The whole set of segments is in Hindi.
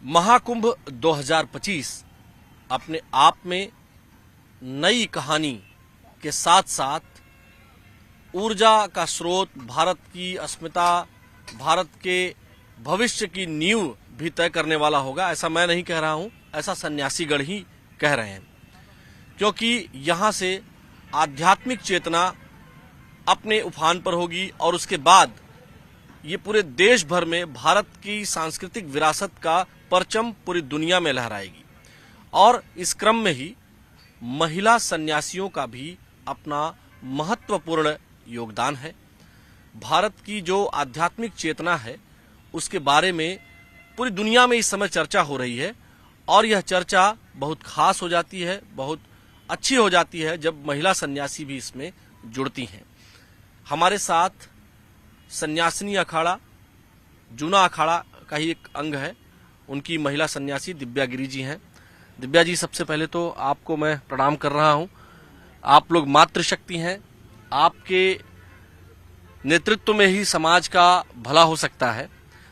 महाकुंभ 2025 अपने आप में नई कहानी के साथ साथ ऊर्जा का स्रोत, भारत की अस्मिता, भारत के भविष्य की नींव भी तय करने वाला होगा। ऐसा मैं नहीं कह रहा हूं, ऐसा सन्यासीगण ही कह रहे हैं, क्योंकि यहां से आध्यात्मिक चेतना अपने उफान पर होगी और उसके बाद ये पूरे देश भर में भारत की सांस्कृतिक विरासत का परचम पूरी दुनिया में लहराएगी। और इस क्रम में ही महिला सन्यासियों का भी अपना महत्वपूर्ण योगदान है। भारत की जो आध्यात्मिक चेतना है उसके बारे में पूरी दुनिया में इस समय चर्चा हो रही है, और यह चर्चा बहुत खास हो जाती है, बहुत अच्छी हो जाती है जब महिला सन्यासी भी इसमें जुड़ती हैं। हमारे साथ सन्यासिनी अखाड़ा, जूना अखाड़ा का ही एक अंग है, उनकी महिला सन्यासी दिव्या गिरी जी हैं। दिव्या जी, सबसे पहले तो आपको मैं प्रणाम कर रहा हूं। आप लोग मातृशक्ति हैं, आपके नेतृत्व में ही समाज का भला हो सकता है।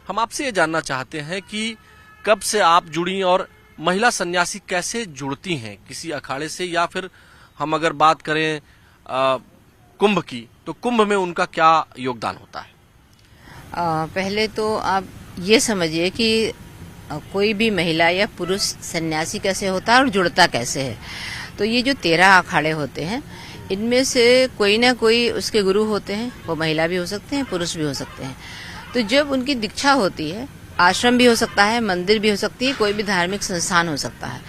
हम आपसे ये जानना चाहते हैं कि कब से आप जुड़ी और महिला सन्यासी कैसे जुड़ती हैं किसी अखाड़े से, या फिर हम अगर बात करें कुंभ की, तो कुंभ में उनका क्या योगदान होता है? पहले तो आप ये समझिए कि कोई भी महिला या पुरुष सन्यासी कैसे होता है और जुड़ता कैसे है। तो ये जो 13 अखाड़े होते हैं, इनमें से कोई ना कोई उसके गुरु होते हैं। वो महिला भी हो सकते हैं, पुरुष भी हो सकते हैं। तो जब उनकी दीक्षा होती है, आश्रम भी हो सकता है, मंदिर भी हो सकती है, कोई भी धार्मिक संस्थान हो सकता है,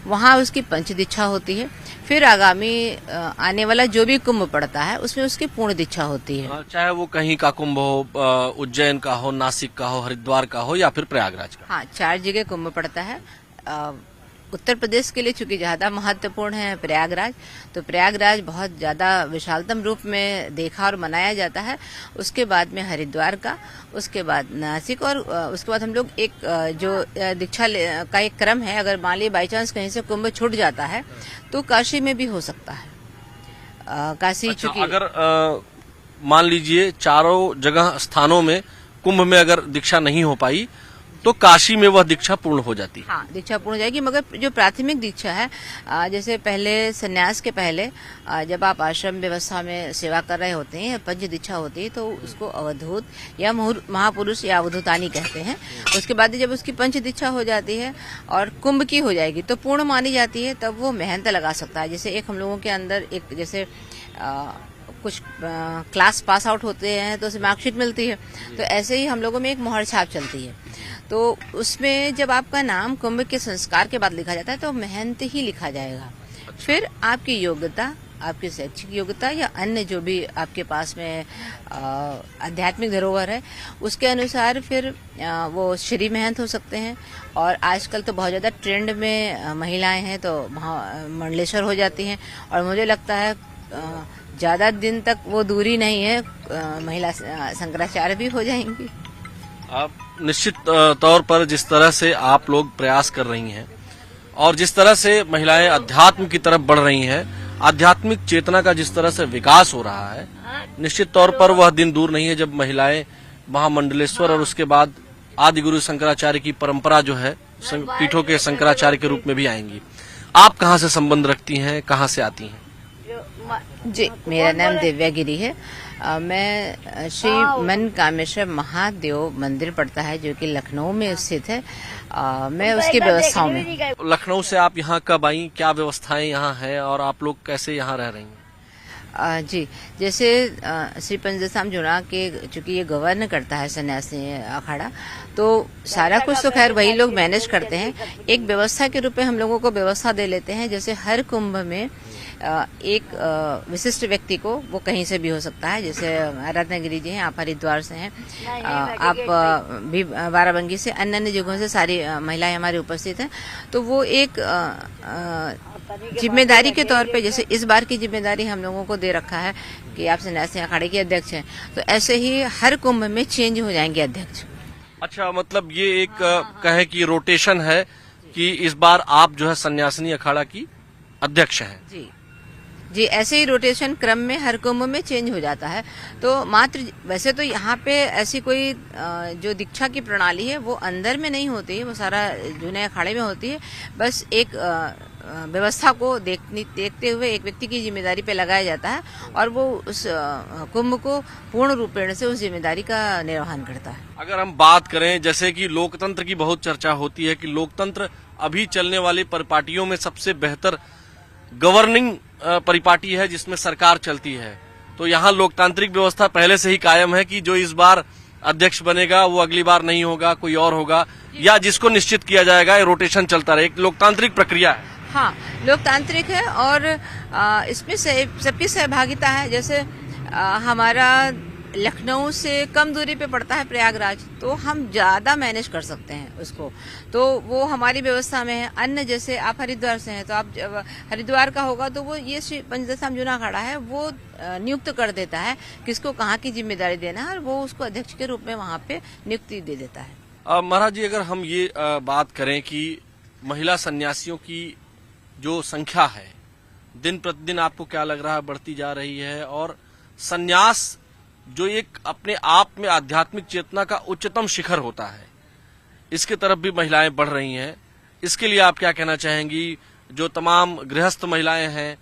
वहाँ उसकी पंच दीक्षा होती है। फिर आगामी आने वाला जो भी कुंभ पड़ता है उसमें उसकी पूर्ण दीक्षा होती है। चाहे वो कहीं का कुंभ हो, उज्जैन का हो, नासिक का हो, हरिद्वार का हो, या फिर प्रयागराज का। हाँ, 4 जगह कुंभ पड़ता है। उत्तर प्रदेश के लिए चूंकि ज्यादा महत्वपूर्ण है प्रयागराज, तो प्रयागराज बहुत ज्यादा विशालतम रूप में देखा और मनाया जाता है। उसके बाद में हरिद्वार का, उसके बाद नासिक, और उसके बाद हम लोग एक जो दीक्षा का एक क्रम है, अगर मान लीजिए बाई चांस कहीं से कुंभ छूट जाता है तो काशी में भी हो सकता है। काशी चूंकि अगर मान लीजिए चारों जगह स्थानों में कुंभ में अगर दीक्षा नहीं हो पाई तो काशी में वह दीक्षा पूर्ण हो जाती है। हाँ, दीक्षा पूर्ण हो जाएगी। मगर जो प्राथमिक दीक्षा है, जैसे पहले संन्यास के पहले जब आप आश्रम व्यवस्था में सेवा कर रहे होते हैं, पंच दीक्षा होती है, तो उसको अवधूत या महापुरुष या अवधूतानी कहते हैं। उसके बाद जब उसकी पंच दीक्षा हो जाती है और कुंभ की हो जाएगी तो पूर्ण मानी जाती है, तब वो मेहनत लगा सकता है। जैसे एक हम लोगों के अंदर एक जैसे कुछ क्लास पास आउट होते हैं तो उसे मार्कशीट मिलती है, तो ऐसे ही हम लोगों में एक मोहर छाप चलती है। तो उसमें जब आपका नाम कुंभ के संस्कार के बाद लिखा जाता है तो मेहनत ही लिखा जाएगा। फिर आपकी योग्यता, आपकी शैक्षिक योग्यता या अन्य जो भी आपके पास में आध्यात्मिक धरोहर है, उसके अनुसार फिर वो श्री महंत हो सकते हैं। और आजकल तो बहुत ज्यादा ट्रेंड में महिलाएं हैं, तो मंडलेश्वर हो जाती हैं। और मुझे लगता है ज्यादा दिन तक वो दूरी नहीं है, महिला शंकराचार्य भी हो जाएंगी। आप निश्चित तौर पर जिस तरह से आप लोग प्रयास कर रही हैं और जिस तरह से महिलाएं अध्यात्म की तरफ बढ़ रही हैं, आध्यात्मिक चेतना का जिस तरह से विकास हो रहा है, निश्चित तौर पर वह दिन दूर नहीं है जब महिलाएं महामंडलेश्वर और उसके बाद आदि गुरु शंकराचार्य की परंपरा जो है, पीठों के शंकराचार्य के रूप में भी आएंगी। आप कहाँ से संबंध रखती हैं, कहाँ से आती हैं? जी, मेरा नाम दिव्या गिरी है। मैं श्री मन कामेश्वर महादेव मंदिर पड़ता है जो कि लखनऊ में स्थित है। मैं उसकी व्यवस्थाओं में। लखनऊ से आप यहाँ कब आई, क्या व्यवस्थाएं यहाँ है और आप लोग कैसे यहाँ रह रही हैं? जी, जैसे श्री पंचदशाम जुना के चूंकि ये गवर्न करता है सन्यासी अखाड़ा, तो सारा कुछ तो खैर वही लोग मैनेज करते हैं। एक व्यवस्था के रूप में हम लोगों को व्यवस्था दे लेते हैं। जैसे हर कुंभ में एक विशिष्ट व्यक्ति को, वो कहीं से भी हो सकता है, जैसे रत्नागिरी जी हैं, आप हरिद्वार से हैं, आप भी बाराबंकी से, अन्य अन्य जगहों से सारी महिलाएं हमारी उपस्थित हैं। तो वो एक जिम्मेदारी के तौर पे, जैसे इस बार की जिम्मेदारी हम लोगों को दे रखा है कि आप सन्यासी अखाड़े के अध्यक्ष हैं, तो ऐसे ही हर कुंभ में चेंज हो जाएंगे अध्यक्ष। अच्छा, मतलब ये एक कहे कि रोटेशन है कि इस बार आप जो है सन्यासिनी अखाड़ा की अध्यक्ष हैं। जी। जी, ऐसे ही रोटेशन क्रम में हर कुंभ में चेंज हो जाता है। तो मात्र वैसे तो यहाँ पे ऐसी कोई जो दीक्षा की प्रणाली है वो अंदर में नहीं होती है, वो सारा जूने अखाड़े में होती है। बस एक व्यवस्था को देखते हुए एक व्यक्ति की जिम्मेदारी पे लगाया जाता है और वो उस कुंभ को पूर्ण रूपेण से उस जिम्मेदारी का निर्वहन करता है। अगर हम बात करें जैसे कि लोकतंत्र की बहुत चर्चा होती है कि लोकतंत्र अभी चलने वाली परिपाटियों में सबसे बेहतर गवर्निंग परिपाटी है जिसमें सरकार चलती है, तो यहाँ लोकतांत्रिक व्यवस्था पहले से ही कायम है कि जो इस बार अध्यक्ष बनेगा वो अगली बार नहीं होगा, कोई और होगा, या जिसको निश्चित किया जाएगा ये रोटेशन चलता रहे, एक लोकतांत्रिक प्रक्रिया है। हाँ, लोकतांत्रिक है और इसमें सबकी सहभागिता है। जैसे हमारा लखनऊ से कम दूरी पे पड़ता है प्रयागराज, तो हम ज्यादा मैनेज कर सकते हैं उसको, तो वो हमारी व्यवस्था में है। अन्य जैसे आप हरिद्वार से हैं तो आप जब हरिद्वार का होगा तो वो ये श्री पंचदशधाम जूना अखाड़ा है वो नियुक्त कर देता है किसको कहाँ की जिम्मेदारी देना है और वो उसको अध्यक्ष के रूप में वहाँ पे नियुक्ति दे देता है। महाराज जी, अगर हम ये बात करें कि महिला सन्यासियों की जो संख्या है दिन प्रतिदिन आपको क्या लग रहा है बढ़ती जा रही है, और सन्यास जो एक अपने आप में आध्यात्मिक चेतना का उच्चतम शिखर होता है इसके तरफ भी महिलाएं बढ़ रही हैं, इसके लिए आप क्या कहना चाहेंगी? जो तमाम गृहस्थ महिलाएं हैं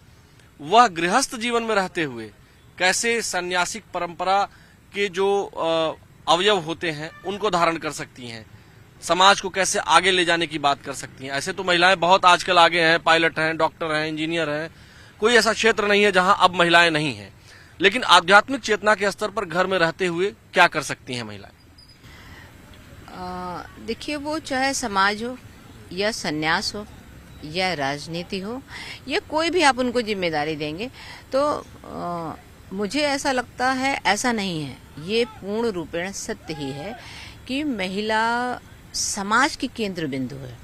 वह गृहस्थ जीवन में रहते हुए कैसे सन्यासिक परंपरा के जो अवयव होते हैं उनको धारण कर सकती हैं, समाज को कैसे आगे ले जाने की बात कर सकती हैं? ऐसे तो महिलाएं बहुत आजकल आगे हैं, पायलट हैं, डॉक्टर हैं, इंजीनियर हैं, कोई ऐसा क्षेत्र नहीं है जहां अब महिलाएं नहीं हैं, लेकिन आध्यात्मिक चेतना के स्तर पर घर में रहते हुए क्या कर सकती हैं महिलाएं? देखिए, वो चाहे समाज हो या सन्यास हो या राजनीति हो या कोई भी आप उनको जिम्मेदारी देंगे तो मुझे ऐसा लगता है ऐसा नहीं है, ये पूर्ण रूपेण सत्य ही है कि महिला समाज की केंद्र बिंदु है,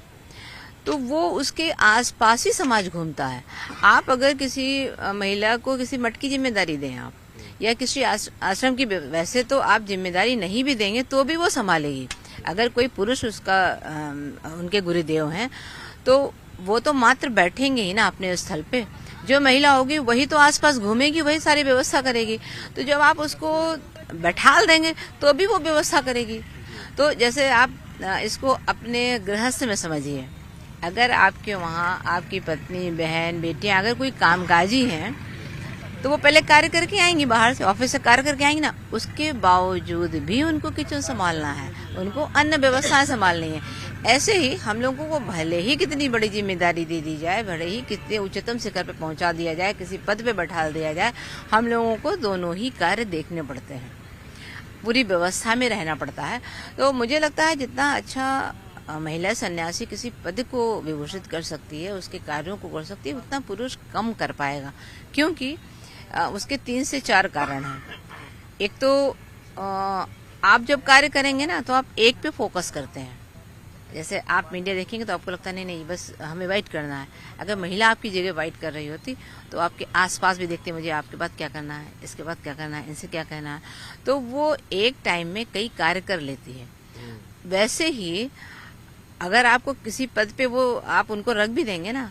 तो वो उसके आसपास ही समाज घूमता है। आप अगर किसी महिला को किसी मठ की जिम्मेदारी दें आप या किसी आश्रम की, वैसे तो आप जिम्मेदारी नहीं भी देंगे तो भी वो संभालेगी। अगर कोई पुरुष उसका उनके गुरुदेव हैं तो वो तो मात्र बैठेंगे ही ना अपने स्थल पे, जो महिला होगी वही तो आसपास घूमेगी, वही सारी व्यवस्था करेगी। तो जब आप उसको बैठाल देंगे तो भी वो व्यवस्था करेगी। तो जैसे आप इसको अपने गृहस्थ में समझिए, अगर आपके वहाँ आपकी पत्नी, बहन, बेटियां अगर कोई कामकाजी हैं तो वो पहले कार्य करके आएंगी, बाहर से ऑफिस से कार्य करके आएंगी ना, उसके बावजूद भी उनको किचन संभालना है, उनको अन्य व्यवस्थाएं संभालनी है। ऐसे ही हम लोगों को भले ही कितनी बड़ी जिम्मेदारी दे दी जाए, भले ही कितने उच्चतम शिखर पे पहुंचा दिया जाए, किसी पद पे बैठा दिया जाए, हम लोगों को दोनों ही कार्य देखने पड़ते हैं, पूरी व्यवस्था में रहना पड़ता है। तो मुझे लगता है जितना अच्छा महिला सन्यासी किसी पद को विभूषित कर सकती है, उसके कार्यों को कर सकती है, उतना पुरुष कम कर पाएगा, क्योंकि उसके 3 से 4 कारण हैं। एक तो आप जब कार्य करेंगे ना तो आप एक पे फोकस करते हैं। जैसे आप मीडिया देखेंगे तो आपको लगता है नहीं बस हमें वाइट करना है। अगर महिला आपकी जगह वाइट कर रही होती तो आपके आसपास भी देखते मुझे आपके बाद क्या करना है, इसके बाद क्या करना है, इनसे क्या कहना है, तो वो एक टाइम में कई कार्य कर लेती है। वैसे ही अगर आपको किसी पद पे वो आप उनको रख भी देंगे ना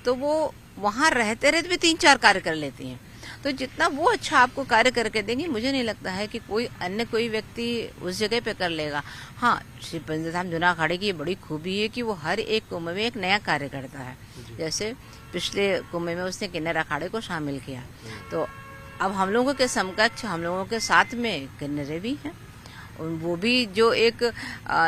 तो वो वहां रहते रहते भी 3-4 कार्य कर लेती हैं। तो जितना वो अच्छा आपको कार्य करके देंगे, मुझे नहीं लगता है कि कोई व्यक्ति उस जगह पे कर लेगा। हाँ, श्री पंचदशधाम जूना अखाड़े की ये बड़ी खूबी है कि वो हर एक कुंभ में एक नया कार्य करता है। जैसे पिछले कुंभ में उसने किन्नर अखाड़े को शामिल किया, तो अब हम लोगों के समकक्ष, हम लोगों के साथ में किन्नरे भी हैं, वो भी जो एक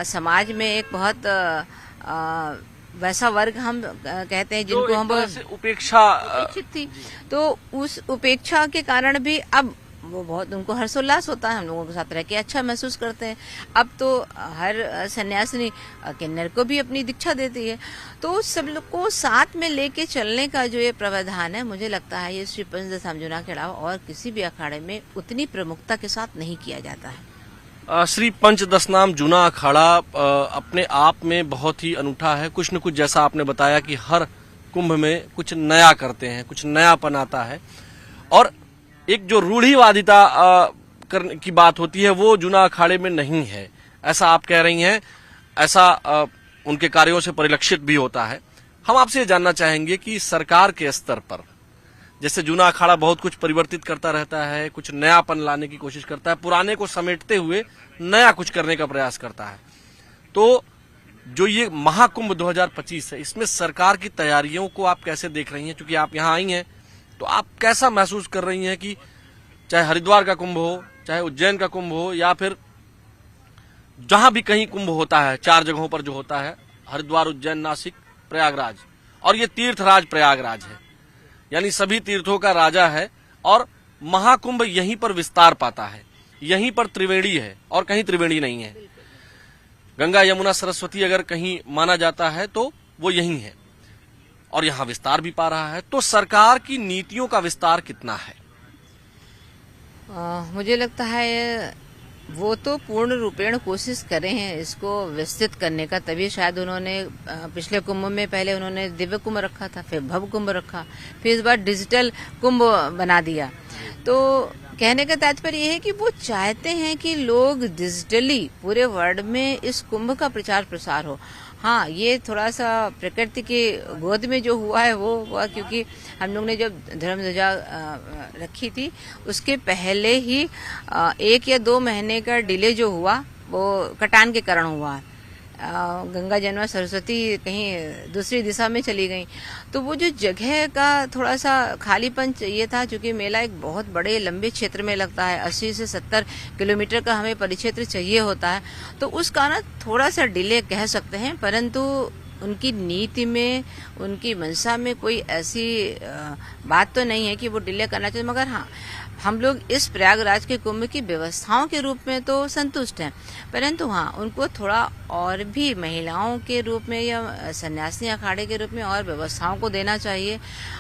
समाज में एक बहुत वैसा वर्ग हम कहते हैं जिनको हम उपेक्षित थी, तो उस उपेक्षा के कारण भी अब वो बहुत उनको हर्षोल्लास होता है, हम लोगों के साथ रह के अच्छा महसूस करते हैं। अब तो हर सन्यासिनी किन्नर को भी अपनी दीक्षा देती है, तो सब लोग को साथ में लेके चलने का जो ये प्रावधान है, मुझे लगता है ये श्री पंचदशधाम जूना के अलावा और किसी भी अखाड़े में उतनी प्रमुखता के साथ नहीं किया जाता है। श्री पंचदशनाम जूना अखाड़ा अपने आप में बहुत ही अनूठा है। कुछ न कुछ जैसा आपने बताया कि हर कुंभ में कुछ नया करते हैं, कुछ नयापन आता है, और एक जो रूढ़िवादिता करने की बात होती है वो जूना अखाड़े में नहीं है, ऐसा आप कह रही हैं। ऐसा उनके कार्यों से परिलक्षित भी होता है। हम आपसे जानना चाहेंगे कि सरकार के स्तर पर जैसे जूना अखाड़ा बहुत कुछ परिवर्तित करता रहता है, कुछ नयापन लाने की कोशिश करता है, पुराने को समेटते हुए नया कुछ करने का प्रयास करता है। तो जो ये महाकुंभ 2025 है, इसमें सरकार की तैयारियों को आप कैसे देख रही हैं? क्योंकि आप यहाँ आई हैं, तो आप कैसा महसूस कर रही हैं कि चाहे हरिद्वार का कुंभ हो, चाहे उज्जैन का कुंभ हो, या फिर जहां भी कहीं कुंभ होता है, 4 जगहों पर जो होता है, हरिद्वार, उज्जैन, नासिक, प्रयागराज, और ये तीर्थराज प्रयागराज है, यानी सभी तीर्थों का राजा है, और महाकुंभ यहीं पर विस्तार पाता है, यहीं पर त्रिवेणी है और कहीं त्रिवेणी नहीं है। गंगा, यमुना, सरस्वती अगर कहीं माना जाता है तो वो यहीं है, और यहां विस्तार भी पा रहा है। तो सरकार की नीतियों का विस्तार कितना है? मुझे लगता है वो तो पूर्ण रूपेण कोशिश करे हैं इसको विस्तृत करने का, तभी शायद उन्होंने पिछले कुंभ में पहले उन्होंने दिव्य कुंभ रखा था, फिर भव कुंभ रखा, फिर इस बार डिजिटल कुंभ बना दिया। तो कहने का तात्पर्य यह है कि वो चाहते हैं कि लोग डिजिटली पूरे वर्ल्ड में इस कुंभ का प्रचार प्रसार हो। हाँ, ये थोड़ा सा प्रकृति की गोद में जो हुआ है वो हुआ, क्योंकि हम लोग ने जब धर्म ध्वजा रखी थी उसके पहले ही 1 या 2 महीने का डिले जो हुआ वो कटान के कारण हुआ। गंगा, जमुना, सरस्वती कहीं दूसरी दिशा में चली गई, तो वो जो जगह का थोड़ा सा खालीपन चाहिए था, क्योंकि मेला एक बहुत बड़े लंबे क्षेत्र में लगता है, 80 से 70 किलोमीटर का हमें परिक्षेत्र चाहिए होता है, तो उसका ना थोड़ा सा डिले कह सकते हैं। परंतु उनकी नीति में, उनकी मंशा में कोई ऐसी बात तो नहीं है कि वो डिले करना चाहिए। मगर हाँ, हम लोग इस प्रयागराज के कुंभ की व्यवस्थाओं के रूप में तो संतुष्ट हैं, परंतु हाँ, उनको थोड़ा और भी महिलाओं के रूप में या सन्यासी अखाड़े के रूप में और व्यवस्थाओं को देना चाहिए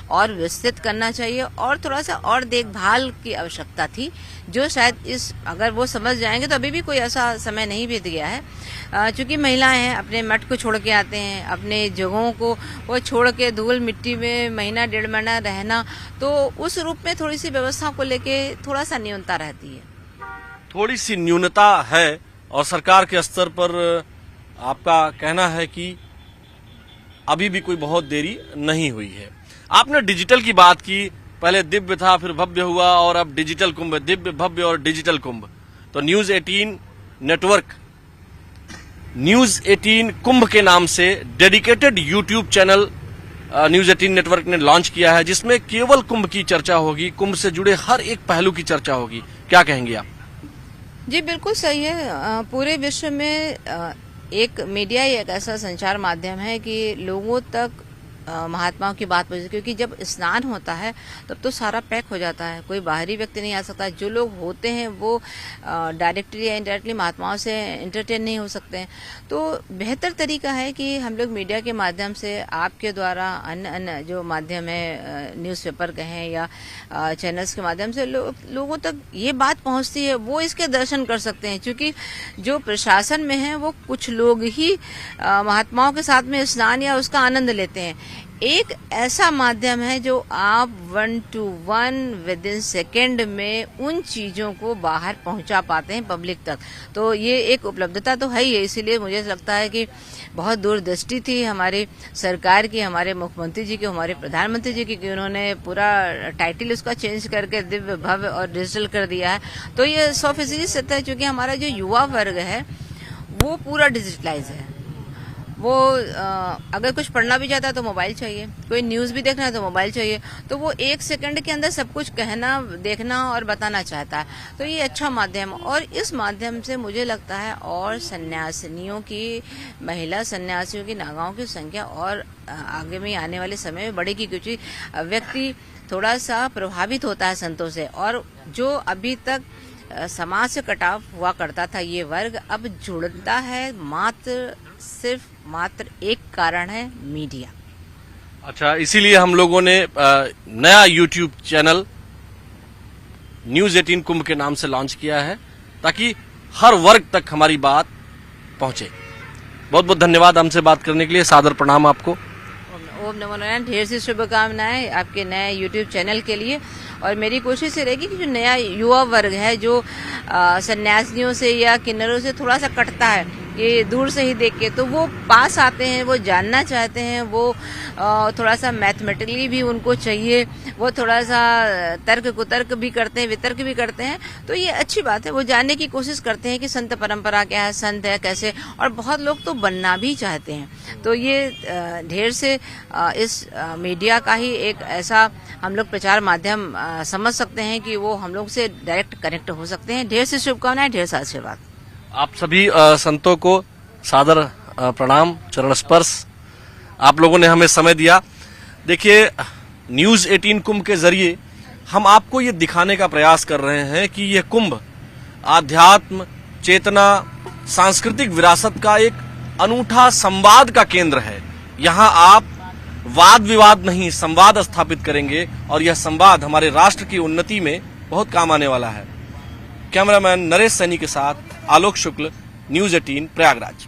और विस्तृत करना चाहिए, और थोड़ा सा और देखभाल की आवश्यकता थी, जो शायद इस अगर वो समझ जाएंगे तो अभी भी कोई ऐसा समय नहीं बीत गया है। चूंकि महिलाएं हैं, अपने मठ को छोड़ के आते हैं, अपने जगहों को वो छोड़ के धूल मिट्टी में महीना 1.5 महीना रहना, तो उस रूप में थोड़ी सी व्यवस्था को लेके थोड़ा सा न्यूनता रहती है। थोड़ी सी न्यूनता है, और सरकार के स्तर पर आपका कहना है कि अभी भी कोई बहुत देरी नहीं हुई है। आपने डिजिटल की बात की, पहले दिव्य था, फिर भव्य हुआ, और अब डिजिटल कुंभ, दिव्य, भव्य और डिजिटल कुंभ। तो न्यूज 18 नेटवर्क न्यूज 18 कुंभ के नाम से dedicated YouTube channel news 18 network ने लॉन्च किया है, जिसमें केवल कुंभ की चर्चा होगी, कुंभ से जुड़े हर एक पहलू की चर्चा होगी। क्या कहेंगे आप? जी बिल्कुल सही है। पूरे विश्व में एक मीडिया ही एक ऐसा संचार माध्यम है कि लोगों तक महात्माओं की बात पहुंचती है, क्योंकि जब स्नान होता है तब तो सारा पैक हो जाता है, कोई बाहरी व्यक्ति नहीं आ सकता। जो लोग होते हैं वो डायरेक्टली या इनडायरेक्टली महात्माओं से एंटरटेन नहीं हो सकते हैं। तो बेहतर तरीका है कि हम लोग मीडिया के माध्यम से, आपके द्वारा, अन्य जो माध्यम है, न्यूज़पेपर कहें या चैनल्स के माध्यम से लोगों तक ये बात पहुंचती है, वो इसके दर्शन कर सकते हैं। क्योंकि जो प्रशासन में है वो कुछ लोग ही महात्माओं के साथ में स्नान या उसका आनंद लेते हैं। एक ऐसा माध्यम है जो आप 1 to 1 विद इन सेकेंड में उन चीजों को बाहर पहुंचा पाते हैं पब्लिक तक। तो ये एक उपलब्धता तो है ही है, इसीलिए मुझे लगता है कि बहुत दूरदृष्टि थी हमारी सरकार की, हमारे मुख्यमंत्री जी की, हमारे प्रधानमंत्री जी की, कि उन्होंने पूरा टाइटल उसका चेंज करके दिव्य, भव्य और डिजिटल कर दिया है। तो ये 100% सत्य है, क्योंकि हमारा जो युवा वर्ग है वो पूरा डिजिटलाइज है। वो अगर कुछ पढ़ना भी चाहता है तो मोबाइल चाहिए, कोई न्यूज़ भी देखना है तो मोबाइल चाहिए, तो वो 1 सेकंड के अंदर सब कुछ कहना, देखना और बताना चाहता है। तो ये अच्छा माध्यम, और इस माध्यम से मुझे लगता है और सन्यासिनियों की, महिला सन्यासियों की, नागाओं की संख्या और आगे में आने वाले समय में बढ़ेगी, क्योंकि व्यक्ति थोड़ा सा प्रभावित होता है संतों से, और जो अभी तक समाज से कटाव हुआ करता था ये वर्ग अब जुड़ता है। मात्र एक कारण है, मीडिया। अच्छा, इसीलिए हम लोगों ने नया यूट्यूब चैनल न्यूज 18 कुंभ के नाम से लॉन्च किया है, ताकि हर वर्ग तक हमारी बात पहुंचे। बहुत बहुत धन्यवाद हमसे बात करने के लिए, सादर प्रणाम आपको। ओम नमो नारायण, ढेर सी शुभकामनाएं आपके नए यूट्यूब चैनल के लिए। और मेरी कोशिश ये रहेगी कि जो नया युवा वर्ग है, जो सन्यासिनियों से या किन्नरों से थोड़ा सा कटता है, ये दूर से ही देख के, तो वो पास आते हैं, वो जानना चाहते हैं, वो थोड़ा सा मैथमेटिकली भी उनको चाहिए, वो थोड़ा सा तर्क कुतर्क भी करते हैं, वितर्क भी करते हैं। तो ये अच्छी बात है, वो जानने की कोशिश करते हैं कि संत परंपरा क्या है, संत है कैसे, और बहुत लोग तो बनना भी चाहते हैं। तो ये ढेर से इस मीडिया का ही एक ऐसा हम लोग प्रचार माध्यम समझ सकते हैं कि वो हम लोग से डायरेक्ट कनेक्ट हो सकते हैं। ढेर से शुभकामनाएं, ढेर सारा आशीर्वाद। आप सभी संतों को सादर प्रणाम, चरण स्पर्श। आप लोगों ने हमें समय दिया। देखिए, न्यूज 18 कुंभ के जरिए हम आपको ये दिखाने का प्रयास कर रहे हैं कि यह कुंभ आध्यात्म, चेतना, सांस्कृतिक विरासत का एक अनूठा संवाद का केंद्र है। यहाँ आप वाद विवाद नहीं, संवाद स्थापित करेंगे और यह संवाद हमारे राष्ट्र की उन्नति में बहुत काम आने वाला है। कैमरामैन नरेश सैनी के साथ आलोक शुक्ल, न्यूज 18 प्रयागराज।